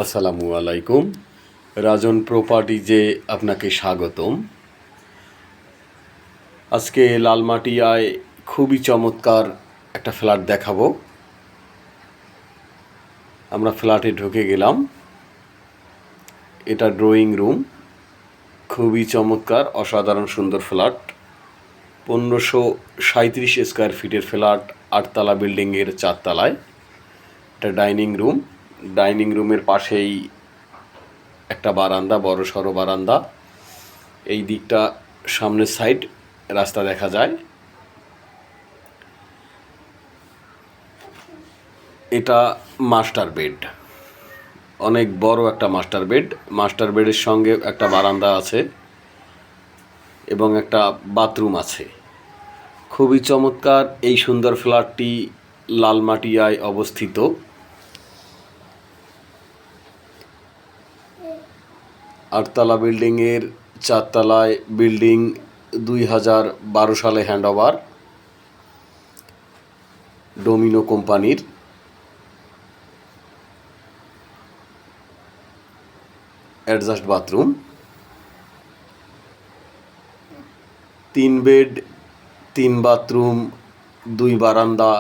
আসসালামু আলাইকুম। রাজন প্রপার্টিজে আপনাকে স্বাগতম। আজকে লালমাটিয়ায় খুবই চমৎকার একটা ফ্ল্যাট দেখাবো। আমরা ফ্ল্যাটে ঢুকে গেলাম। এটা ড্রয়িং রুম, খুবই চমৎকার, অসাধারণ সুন্দর ফ্ল্যাট। 1537 স্কোয়ার ফিটের ফ্ল্যাট, 8তলা বিল্ডিংয়ের 4তলায়। এটা ডাইনিং রুম, ডাইনিং রুমের পাশেই একটা বারান্দা, বড় সড়ো বারান্দা। এই দিকটা সামনের সাইড রাস্তা দেখা যায়। এটা মাস্টার বেড, অনেক বড় একটা মাস্টার বেড। মাস্টার বেডের সঙ্গে একটা বারান্দা আছে এবং একটা বাথরুম আছে। খুবই চমৎকার এই সুন্দর ফ্ল্যাটটি লালমাটিয়ায় অবস্থিত। আটতলা বিল্ডিংয়ের 4তলায় বিল্ডিং, 2012 সালে হ্যান্ডওভার ডোমিনো কোম্পানির। অ্যাডজাস্ট বাথরুম, 3 বেড, 3 বাথরুম, 2 বারান্দা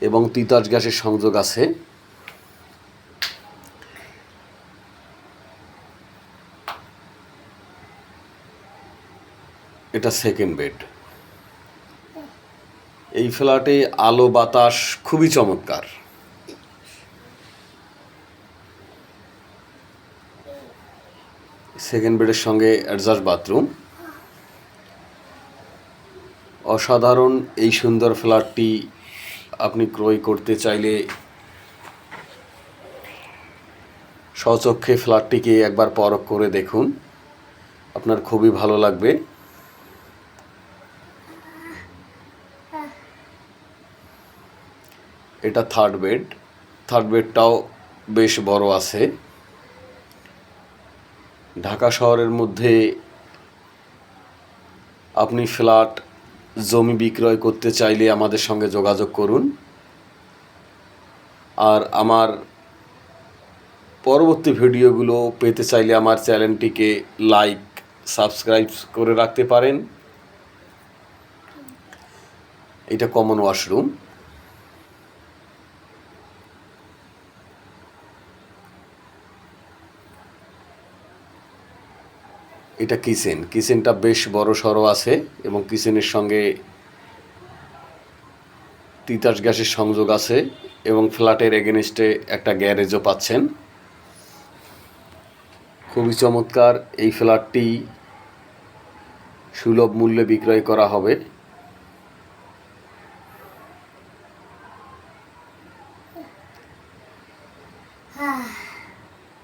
এবং তিতাস গ্যাসের সংযোগ আছে। এটা সেকেন্ড বেড। এই ফ্ল্যাটে আলো বাতাস খুবই চমৎকার। সেকেন্ড বেডের সঙ্গে অ্যাডজাস্ট বাথরুম। অসাধারণ এই সুন্দর ফ্ল্যাটটি আপনি ক্রয় করতে চাইলে স্বচক্ষে ফ্ল্যাটটিকে একবার পরখ করে দেখুন, আপনার খুবই ভালো লাগবে। এটা থার্ড বেড। থার্ড বেডটাও বেশ বড় আছে। ঢাকা শহরের মধ্যে আপনি ফ্ল্যাট, জমি বিক্রয় করতে চাইলে আমাদের সঙ্গে যোগাযোগ করুন। আর আমার পরবর্তী ভিডিওগুলো পেতে চাইলে আমার চ্যানেলটিকে লাইক, সাবস্ক্রাইব করে রাখতে পারেন। এটা কমন ওয়াশরুম। এটা কিচেন। কিচেনটা বেশ বড় সড়ো আছে এবং কিচেনের সঙ্গে তিতাস গ্যাসের সংযোগ আছে এবং ফ্ল্যাটের এগেনস্টে একটা গ্যারেজও পাচ্ছেন। খুবই চমৎকার এই ফ্ল্যাটটি সুলভ মূল্যে বিক্রয় করা হবে।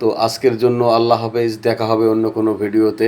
তো আজকের জন্য আল্লাহ হাফেজ, দেখা হবে অন্য কোনো ভিডিওতে।